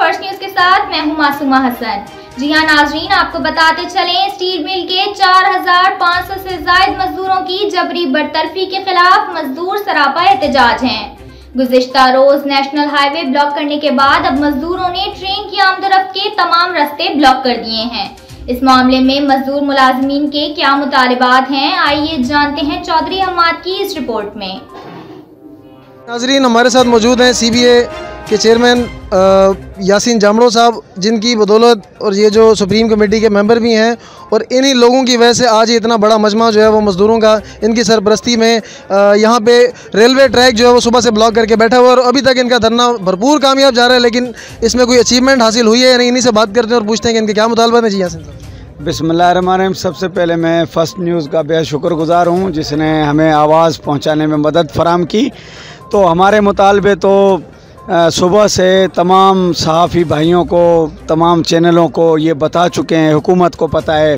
First news के साथ मैं हूं मासूमा हसन। जी हां नाजरीन, आपको बताते चलें स्टील मिल के 4500 से ज्यादा मजदूरों की जबरी बरतरफी के खिलाफ मजदूर सरापा एहतजाज हैं। गुज़िश्ता रोज नेशनल हाईवे ब्लॉक करने के बाद अब मजदूरों ने ट्रेन की आमदोरफ्त के तमाम रास्ते ब्लॉक कर दिए हैं। इस मामले में मजदूर मुलाजमीन के क्या मुतालिबात हैं, आइए जानते हैं चौधरी हम्माद की इस रिपोर्ट में। नाजरीन, हमारे साथ मौजूद हैं CBA के चेयरमैन यासीन जामड़ो साहब, जिनकी बदौलत और ये जो सुप्रीम कमेटी के मेंबर भी हैं, और इन्हीं लोगों की वजह से आज ये इतना बड़ा मजमा जो है वो मज़दूरों का इनकी सरपरस्ती में यहाँ पे रेलवे ट्रैक जो है वो सुबह से ब्लॉक करके बैठा हुआ है और अभी तक इनका धरना भरपूर कामयाब जा रहा है। लेकिन इसमें कोई अचीवमेंट हासिल हुई है या नहीं, इन्हीं से बात करते हैं और पूछते हैं कि इनके क्या मुतालबा है। जी यासीन साहब। बिस्मिल्लाहिर्रहमानिर्रहीम। सबसे पहले मैं फ़र्स्ट न्यूज़ का बेहद शुक्रगुज़ार हूँ जिसने हमें आवाज़ पहुँचाने में मदद फराहम की। तो हमारे मुतालबे तो सुबह से तमाम सहाफ़ी भाइयों को, तमाम चैनलों को ये बता चुके हैं, हुकूमत को पता है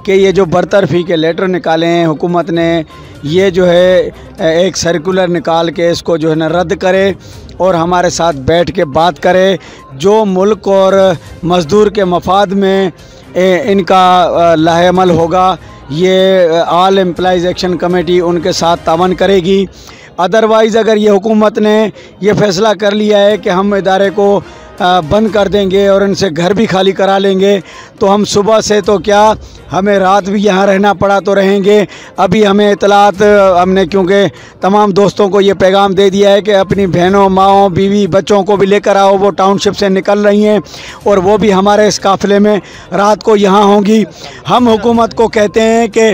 कि ये जो बरतरफी के लेटर निकाले हैं हुकूमत ने, ये जो है एक सर्कुलर निकाल के इसको जो है ना रद्द करे और हमारे साथ बैठ के बात करे। जो मुल्क और मज़दूर के मफाद में इनका लाहेअमल होगा, ये ऑल एम्प्लॉइज़ एक्शन कमेटी उनके साथ तावन करेगी। अदरवाइज़ अगर ये हुकूमत ने ये फ़ैसला कर लिया है कि हम इदारे को बंद कर देंगे और इनसे घर भी खाली करा लेंगे, तो हम सुबह से तो क्या, हमें रात भी यहाँ रहना पड़ा तो रहेंगे। अभी हमें इतलात हमने, क्योंकि तमाम दोस्तों को ये पैगाम दे दिया है कि अपनी बहनों, माओं, बीवी, बच्चों को भी लेकर आओ। वो टाउनशिप से निकल रही हैं और वो भी हमारे इस काफ़िले में रात को यहाँ होंगी। हम हुकूमत को कहते हैं कि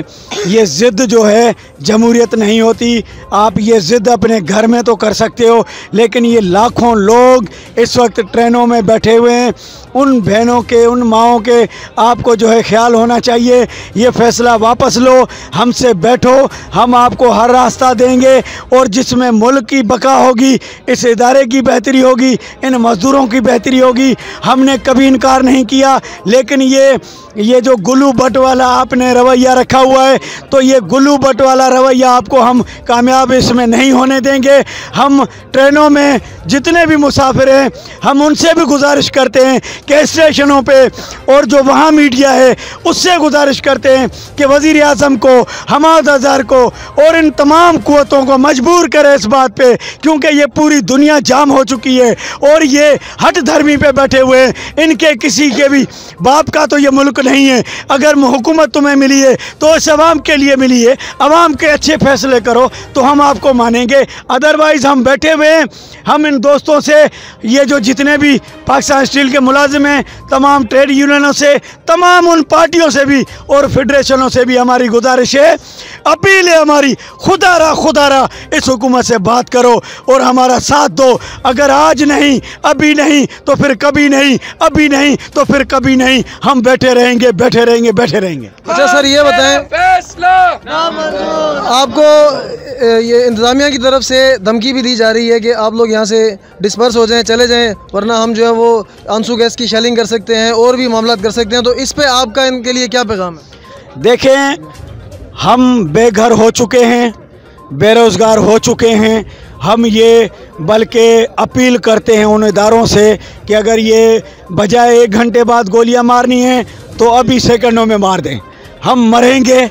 ये ज़िद्द जो है जमहूरियत नहीं होती। आप ये ज़िद्द अपने घर में तो कर सकते हो, लेकिन ये लाखों लोग इस वक्त ट्रेनों में बैठे हुए हैं, उन बहनों के, उन माओं के आपको जो है ख्याल होना चाहिए। ये फ़ैसला वापस लो, हमसे बैठो, हम आपको हर रास्ता देंगे और जिसमें मुल्क की बका होगी, इस इदारे की बेहतरी होगी, इन मज़दूरों की बेहतरी होगी। हमने कभी इनकार नहीं किया, लेकिन ये जो गुल्लू बट वाला आपने रवैया रखा हुआ है, तो ये गुल्लू बट वाला रवैया आपको हम कामयाब इसमें नहीं होने देंगे। हम ट्रेनों में जितने भी मुसाफिर हैं, हम उनसे भी गुजारिश करते हैं कि स्टेशनों पे, और जो वहाँ मीडिया है उससे गुजारिश करते हैं कि वज़ीर आज़म को, हमाद अज़हर को और इन तमाम क़ुव्वतों को मजबूर करें इस बात पे, क्योंकि ये पूरी दुनिया जाम हो चुकी है और ये हट धर्मी पे बैठे हुए हैं। इनके किसी के भी बाप का तो ये मुल्क नहीं है। अगर हुकूमत तुम्हें मिली है तो इस अवाम के लिए मिली है, अवाम के अच्छे फैसले करो तो हम आपको मानेंगे। अदरवाइज़ हम बैठे हुए हैं। हम इन दोस्तों से, ये जो जितने भी पाकिस्तान स्टील के मुलाजिम हैं, तमाम ट्रेड यूनियनों से, तमाम उन पार्टियों से भी और फेडरेशनों से भी हमारी गुजारिश है, अपील है हमारी, खुदारा इस हुकूमत से बात करो और हमारा साथ दो। अगर आज नहीं, अभी नहीं तो फिर कभी नहीं, अभी नहीं तो फिर कभी नहीं। हम बैठे रहेंगे, बैठे रहेंगे, बैठे रहेंगे। अच्छा सर, ये बताएं, आपको ये इंतज़ामिया की तरफ से धमकी भी दी जा रही है कि आप लोग यहाँ से डिस्पर्स हो जाएं, चले जाएं, वरना हम जो है वो आंसू गैस की शेलिंग कर सकते हैं और भी मामला कर सकते हैं। तो इस पे आपका इनके लिए क्या पैगाम है? देखें, हम बेघर हो चुके हैं, बेरोज़गार हो चुके हैं। हम ये बल्कि अपील करते हैं उन इदारों से कि अगर ये बजाय 1 घंटे बाद गोलियां मारनी हैं तो अभी सेकंडों में मार दें। हम मरेंगे,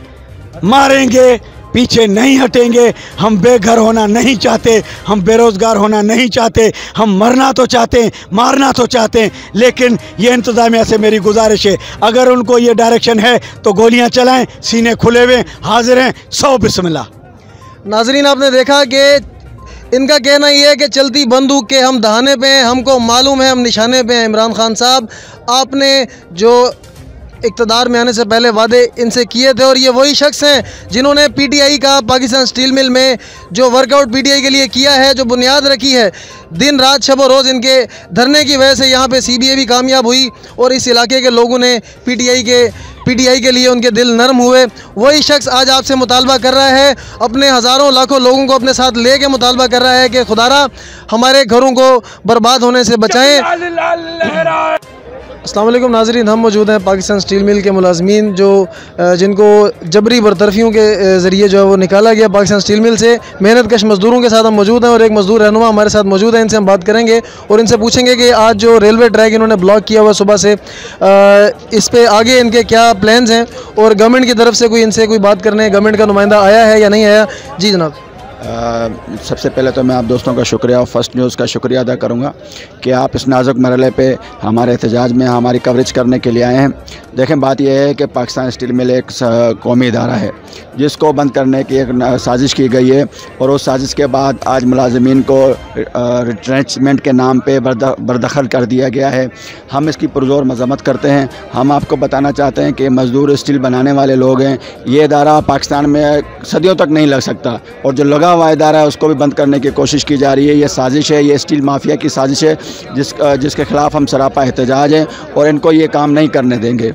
मारेंगे, पीछे नहीं हटेंगे। हम बेघर होना नहीं चाहते, हम बेरोज़गार होना नहीं चाहते, हम मरना तो चाहते हैं, मारना तो चाहते हैं। लेकिन ये इंतज़ामिया से मेरी गुजारिश है, अगर उनको ये डायरेक्शन है तो गोलियां चलाएं, सीने खुले हुए हाजिर हैं, 100 बिस्मिल्लाह। नाजरीन, आपने देखा कि इनका कहना ये है कि चलती बंदूक के हम दहाने पे हैं, हमको मालूम है हम निशाने पे हैं। इमरान खान साहब, आपने जो इक़्तिदार में आने से पहले वादे इनसे किए थे, और ये वही शख्स हैं जिन्होंने PTI का, पाकिस्तान स्टील मिल में जो वर्कआउट PTI के लिए किया है, जो बुनियाद रखी है, दिन रात शब व रोज़ इनके धरने की वजह से यहाँ पे CBA भी कामयाब हुई और इस इलाके के लोगों ने PTI के लिए उनके दिल नरम हुए। वही शख्स आज आपसे मुतालबा कर रहा है, अपने हज़ारों लाखों लोगों को अपने साथ ले के मुतालबा कर रहा है कि खुदारा हमारे घरों को बर्बाद होने से बचाएँ। अस्सलाम वालेकुम नाज़रीन, हम मौजूद हैं पाकिस्तान स्टील मिल के मुलाजमीन जो जिनको जबरी बरतरफियों के ज़रिए जो है वो निकाला गया पाकिस्तान स्टील मिल से। मेहनत कश मज़दूरों के साथ हम मौजूद हैं और एक मज़दूर रहनुमा हमारे साथ मौजूद है। इनसे हम बात करेंगे और इनसे पूछेंगे कि आज जो रेलवे ट्रैक इन्होंने ब्लॉक किया हुआ सुबह से, इस पर आगे इनके क्या प्लान्स हैं और गवर्नमेंट की तरफ से इनसे कोई बात करने गवर्नमेंट का नुमाइंदा आया है या नहीं आया। जी जनाब। सबसे पहले तो मैं आप दोस्तों का शुक्रिया और फर्स्ट न्यूज़ का शुक्रिया अदा करूंगा कि आप इस नाजुक मरहले पे हमारे एहतजाज में हमारी कवरेज करने के लिए आए हैं। देखें, बात यह है कि पाकिस्तान स्टील मिल एक कौमी इदारा है जिसको बंद करने की एक साजिश की गई है और उस साजिश के बाद आज मुलाजमीन को रिट्रेंचमेंट के नाम पे बरदखल कर दिया गया है। हम इसकी पुरजोर मजम्मत करते हैं। हम आपको बताना चाहते हैं कि मज़दूर स्टील बनाने वाले लोग हैं। ये इदारा पाकिस्तान में सदियों तक नहीं लग सकता और जो लगा हुआ इदारा है उसको भी बंद करने की कोशिश की जा रही है। ये साजिश है, ये स्टील माफिया की साजिश है जिसके ख़िलाफ़ हम सरापा एहतजाज हैं और इनको ये काम नहीं करने देंगे।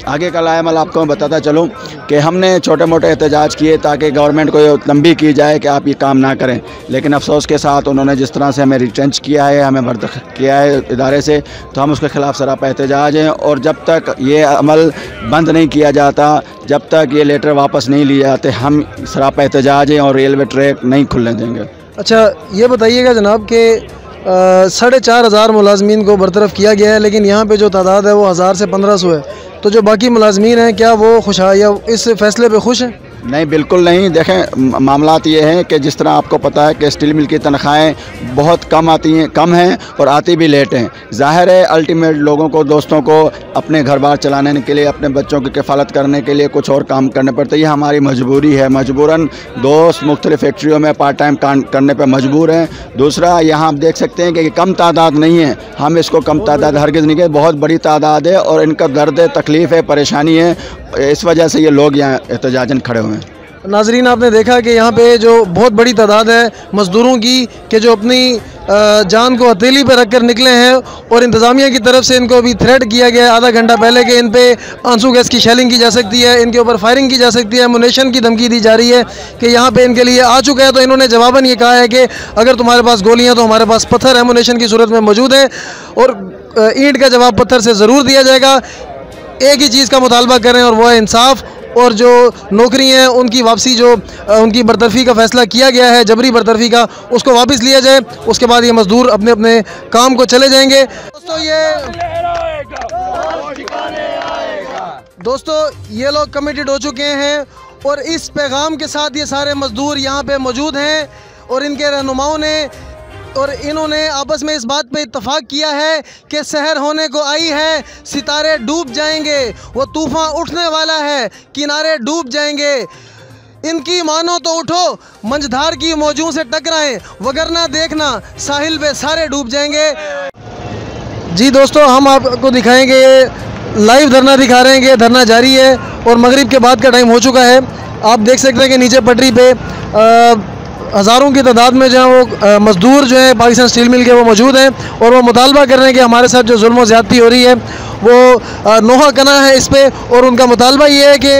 आगे का लाएमल आपको मैं बताता चलूँ कि हमने छोटे मोटे एहतजाज किए ताकि गवर्नमेंट को ये तंबीह की जाए कि आप ये काम ना करें, लेकिन अफसोस के साथ उन्होंने जिस तरह से हमें रिट्रेंच किया है, हमें बर्दाश्त किया है इदारे से, तो हम उसके ख़िलाफ़ सरापा एहतजाज हैं। और जब तक ये अमल बंद नहीं किया जाता, जब तक ये लेटर वापस नहीं लिए जाते, हम सरापा एहतजाज हैं और रेलवे ट्रैक नहीं खुलने देंगे। अच्छा, ये बताइएगा जनाब कि 4,500 मुलाजमीन को बरतरफ किया गया है, लेकिन यहाँ पे जो तादाद है वो 1000 से 1500 है, तो जो बाकी मुलाजमीन हैं क्या वो खुश या इस फैसले पे खुश हैं? नहीं, बिल्कुल नहीं। देखें, मामलात ये हैं कि जिस तरह आपको पता है कि स्टील मिल की तनख्वाहें बहुत कम हैं और आती भी लेट हैं। ज़ाहिर है अल्टीमेट लोगों को, दोस्तों को अपने घर बार चलाने के लिए, अपने बच्चों की किफ़ालत करने के लिए कुछ और काम करने पड़ते हैं। ये हमारी मजबूरी है। मजबूरन दोस्त मुख्तलिफ़ फैक्ट्रियों में पार्ट टाइम काम करने पर मजबूर हैं। दूसरा, यहाँ आप देख सकते हैं कि कम तादाद नहीं है, हम इसको कम तादाद हरगिज़ नहीं कहते, बहुत बड़ी तादाद है और इनका दर्द है, तकलीफ़ है, परेशानी है। इस वजह से ये लोग यहाँ एहतजाजन खड़े हुए हैं। नाजरीन, आपने देखा कि यहाँ पे जो बहुत बड़ी तादाद है मज़दूरों की कि जो अपनी जान को हथेली पे रख कर निकले हैं और इंतज़ामिया की तरफ से इनको अभी थ्रेट किया गया है आधा घंटा पहले कि इन पे आंसू गैस की शेलिंग की जा सकती है, इनके ऊपर फायरिंग की जा सकती है, एमुनेशन की धमकी दी जा रही है कि यहाँ पे इनके लिए आ चुका है। तो इन्होंने जवाबन ये कहा है कि अगर तुम्हारे पास गोलियाँ तो हमारे पास पत्थर एमुनेशन की सूरत में मौजूद है और ईंट का जवाब पत्थर से ज़रूर दिया जाएगा। एक ही चीज़ का मुतालबा करें और वो है इंसाफ, और जो नौकरी हैं उनकी वापसी, जो उनकी बरतरफी का फ़ैसला किया गया है, जबरी बरतरफी का, उसको वापस लिया जाए। उसके बाद ये मज़दूर अपने अपने काम को चले जाएंगे। दोस्तों ये लोग कमिटेड हो चुके हैं और इस पैगाम के साथ ये सारे मज़दूर यहाँ पे मौजूद हैं और इनके रहनुमाओं ने और इन्होंने आपस में इस बात पे इत्तफाक किया है कि सहर होने को आई है, सितारे डूब जाएंगे, वो तूफ़ान उठने वाला है, किनारे डूब जाएंगे। इनकी मानो तो उठो, मंझधार की मौजों से टकराएं, वगरना देखना साहिल पे सारे डूब जाएंगे। जी दोस्तों, हम आपको दिखाएंगे, लाइव धरना दिखा रहे हैं कि धरना जारी है और मगरिब के बाद का टाइम हो चुका है। आप देख सकते हैं कि नीचे पटरी पे हज़ारों की तादाद में जो है वो मज़दूर जो है पाकिस्तान स्टील मिल के वो मौजूद हैं और वो मुतालबा कर रहे हैं कि हमारे साथ जो जुल्म ज़्यादती हो रही है वो नोहा कना है इस पर, और उनका मुतालबा ये है कि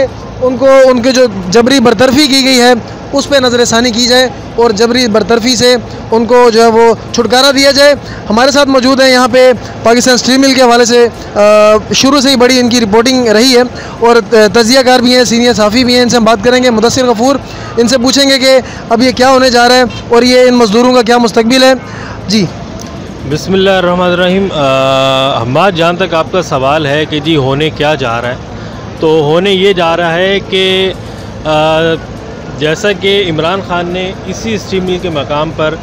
उनके जो जबरी बरतरफी की गई है उस पर नज़रसानी की जाए और जबरी बरतरफी से उनको जो है वो छुटकारा दिया जाए। हमारे साथ मौजूद हैं यहाँ पे पाकिस्तान स्टील मिल के हवाले से शुरू से ही बड़ी इनकी रिपोर्टिंग रही है और तजियाकार भी हैं, सीनियर साफ़ी भी हैं। इनसे हम बात करेंगे, मुदस्सिर गफूर, इनसे पूछेंगे कि अब ये क्या होने जा रहा है और ये इन मज़दूरों का क्या मुस्तकबिल है। जी बिस्मिल्लाहिर्रहमानिर्रहीम। हम्माद, जहाँ तक आपका सवाल है कि जी होने क्या जा रहा है, तो होने ये जा रहा है कि जैसा कि इमरान खान ने इसी स्टील मिल के मकाम पर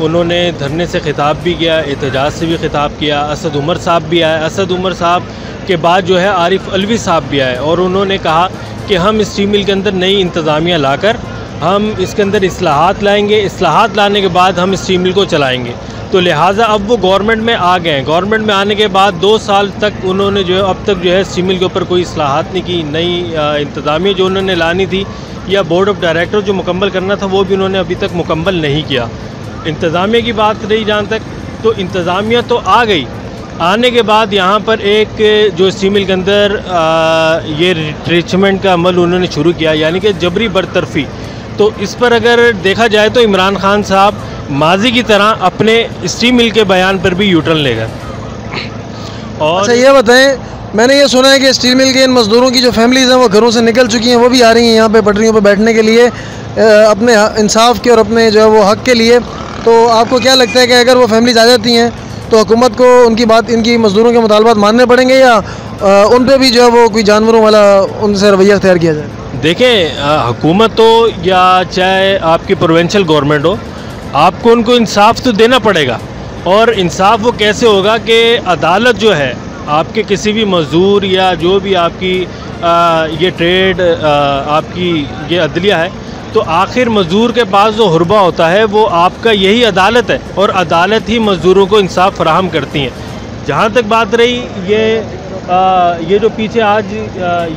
उन्होंने धरने से ख़िताब भी किया, एहतजाज से भी ख़िताब किया। असद उमर साहब भी आए, असद उमर साहब के बाद जो है आरिफ अलवी साहब भी आए और उन्होंने कहा कि हम स्टील मिल के अंदर नई इंतज़ामिया लाकर हम इसके अंदर इस्लाहात लाएंगे, इस्लाहात लाने के बाद हम स्टील मिल को चलाएँगे। तो लिहाजा अब वो गवर्नमेंट में आ गए हैं। गवर्नमेंट में आने के बाद 2 साल तक उन्होंने जो है अब तक जो है स्टील मिल के ऊपर कोई इस्लाहात नहीं की। नई इंतज़ामिया जो उन्होंने लानी थी या बोर्ड ऑफ डायरेक्टर जो मुकम्मल करना था वो भी उन्होंने अभी तक मुकम्मल नहीं किया। इंतज़ामिया की बात रही जहाँ तक, तो इंतज़ामिया तो आ गई। आने के बाद यहाँ पर एक जो स्टील मिल के अंदर ये रिट्रेचमेंट का अमल उन्होंने शुरू किया, यानी कि जबरी बरतरफी। तो इस पर अगर देखा जाए तो इमरान खान साहब माजी की तरह अपने स्टील मिल के बयान पर भी यूटर्न ले गए। और अच्छा ये बताएं, मैंने ये सुना है कि स्टील मिल के इन मज़दूरों की जो फैमिलीज़ हैं वो घरों से निकल चुकी हैं, वो भी आ रही हैं यहाँ पे पटरियों पे बैठने के लिए अपने इंसाफ के और अपने जो है वो हक़ के लिए। तो आपको क्या लगता है कि अगर वो फैमिलीज़ आ जाती हैं तो हुकूमत को उनकी बात, इनकी मज़दूरों के मुतालबात मानने पड़ेंगे या उन पर भी जो है वो कोई जानवरों वाला उनसे रवैया अख्तियार किया जाए? देखें, हुकूमत हो या चाहे आपकी प्रोविंशियल गवर्नमेंट हो, आपको उनको इंसाफ तो देना पड़ेगा। और इंसाफ वो कैसे होगा कि अदालत जो है आपके किसी भी मज़दूर या जो भी आपकी ये ट्रेड आपकी ये अदलिया है, तो आखिर मज़दूर के पास जो हुर्बा होता है वो आपका यही अदालत है, और अदालत ही मज़दूरों को इंसाफ फराहम करती हैं। जहाँ तक बात रही ये जो पीछे आज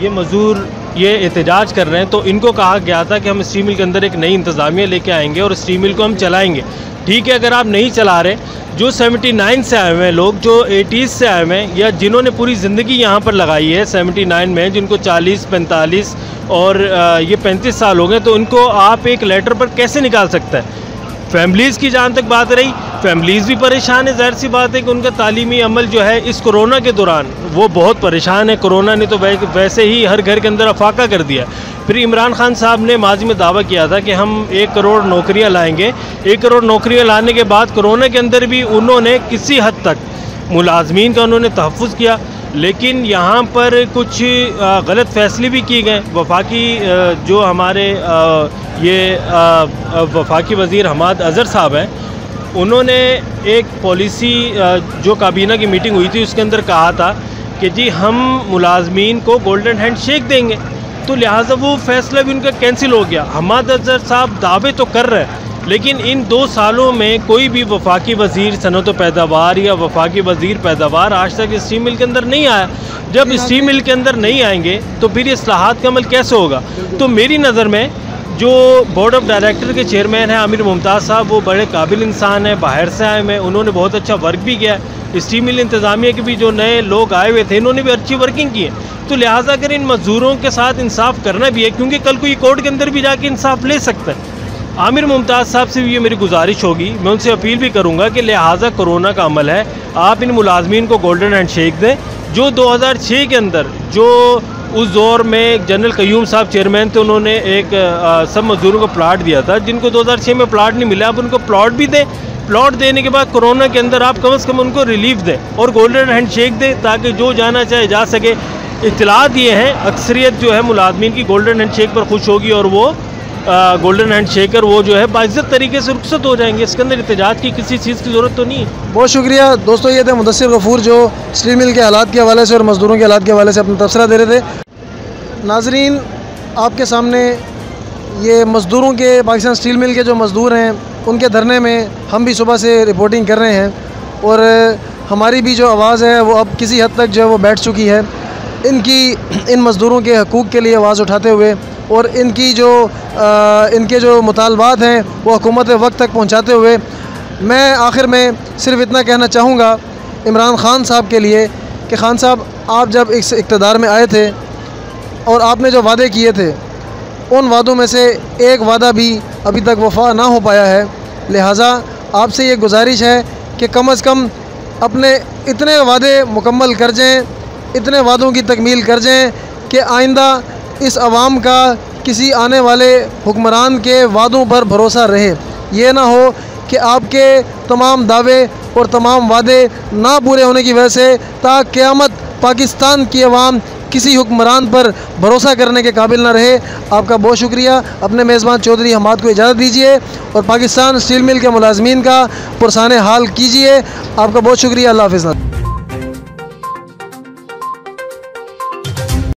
ये मज़दूर ये एहतजाज कर रहे हैं, तो इनको कहा गया था कि हम स्टील मिल के अंदर एक नई इंतज़ामिया लेके आएंगे और स्टील मिल को हम चलाएंगे। ठीक है, अगर आप नहीं चला रहे, जो 79 से आए हुए हैं लोग, जो 80s से आए हुए हैं, या जिन्होंने पूरी ज़िंदगी यहाँ पर लगाई है 79 में, जिनको 40, 45 और ये 35 साल हो गए, तो उनको आप एक लेटर पर कैसे निकाल सकते हैं? फैमिलीज़ की जहाँ तक बात रही, फैमिलीज़ भी परेशान है। ज़ाहिर सी बात है कि उनका तालीमी अमल जो है इस कोरोना के दौरान वो बहुत परेशान है। कोरोना ने तो वैसे ही हर घर के अंदर अफाका कर दिया। फिर इमरान खान साहब ने माजी में दावा किया था कि हम 1 करोड़ नौकरियां लाएंगे। 1 करोड़ नौकरियां लाने के बाद कोरोना के अंदर भी उन्होंने किसी हद तक मुलाजमीन का उन्होंने तहफ़्फ़ुज़ किया, लेकिन यहाँ पर कुछ गलत फैसले भी किए गए। वफाकी जो हमारे ये वफाकी वज़ीर हमाद अज़हर साहब हैं, उन्होंने एक पॉलिसी जो काबीना की मीटिंग हुई थी उसके अंदर कहा था कि जी हम मुलाजमीन को गोल्डन हैंड शेक देंगे, तो लिहाजा वो फैसला भी उनका कैंसिल हो गया। हमाद अज़हर साहब दावे तो कर रहे हैं, लेकिन इन 2 सालों में कोई भी वफाकी वज़ीर सनअत व पैदावार या वफाकी वज़ीर पैदावार आज तक स्टील मिल के अंदर नहीं आया। जब स्टील मिल के अंदर नहीं आएंगे तो फिर ये इस्लाहात का अमल कैसे होगा? तो मेरी नज़र में जो बोर्ड ऑफ डायरेक्टर के चेयरमैन हैं आमिर मुमताज़ साहब, वो बड़े काबिल इंसान हैं, बाहर से आए हैं, उन्होंने बहुत अच्छा वर्क भी किया है। स्टील मिल इंतज़ामिया के भी जो नए लोग आए हुए थे, इन्होंने भी अच्छी वर्किंग की है। तो लिहाजा अगर इन मज़दूरों के साथ इंसाफ करना भी है, क्योंकि कल को ये कोर्ट के अंदर भी जाके इंसाफ ले सकते हैं। आमिर मुमताज़ साहब से भी ये मेरी गुजारिश होगी, मैं उनसे अपील भी करूँगा कि लिहाजा कोरोना का अमल है, आप इन मुलाजमीन को गोल्डन हैंड शेक दें। जो 2006 के अंदर जो उस दौर में जनरल कयूम साहब चेयरमैन थे, उन्होंने एक सब मजदूरों को प्लाट दिया था, जिनको 2006 में प्लाट नहीं मिला, आप उनको प्लाट भी दें। प्लाट देने के बाद कोरोना के अंदर आप कम से कम उनको रिलीफ दें और गोल्डन हैंड शेक दें, ताकि जो जाना चाहे जा सके। इत्तला दिए हैं अक्सरियत जो है मुलाजमीन की गोल्डन हैंड शेक पर खुश होगी, और वो गोल्डन हैंड शेकर वो जो है बाइज्जत तरीके से रुखसत हो जाएंगे। इसके अंदर एहतजाज की किसी चीज़ की ज़रूरत तो नहीं है। बहुत शुक्रिया दोस्तों, ये थे मुदस्सिर गफूर जो स्टील मिल के हालात के हवाले से और मज़दूरों के हालात के हवाले से अपना तबसरा दे रहे थे। नाजरीन, आपके सामने ये मज़दूरों के, पाकिस्तान स्टील मिल के जो मज़दूर हैं, उनके धरने में हम भी सुबह से रिपोर्टिंग कर रहे हैं, और हमारी भी जो आवाज़ है वो अब किसी हद तक जो है वो बैठ चुकी है। इन मज़दूरों के हकूक़ के लिए आवाज़ उठाते हुए और इनके जो मुतालबात हैं वो हुकूमत वक्त तक पहुँचाते हुए, मैं आखिर में सिर्फ इतना कहना चाहूँगा इमरान खान साहब के लिए कि खान साहब, आप जब इस इक़्तिदार में आए थे और आपने जो वादे किए थे, उन वादों में से एक वादा भी अभी तक वफा ना हो पाया है। लिहाजा आपसे ये गुजारिश है कि कम से कम अपने इतने वादे मुकम्मल कर जाएँ, इतने वादों की तकमील कर जाएँ कि आइंदा इस आवाम का किसी आने वाले हुक्मरान के वादों पर भरोसा रहे। ये ना हो कि आपके तमाम दावे और तमाम वादे ना पूरे होने की वजह से ता क़यामत पाकिस्तान की आवाम किसी हुक्मरान पर भरोसा करने के काबिल ना रहे। आपका बहुत शुक्रिया। अपने मेज़बान चौधरी हमाद को इजाज़त दीजिए और पाकिस्तान स्टील मिल के मुलाजमीन का पुरसाने हाल कीजिए। आपका बहुत शुक्रिया। अल्लाह हाफ़िज़।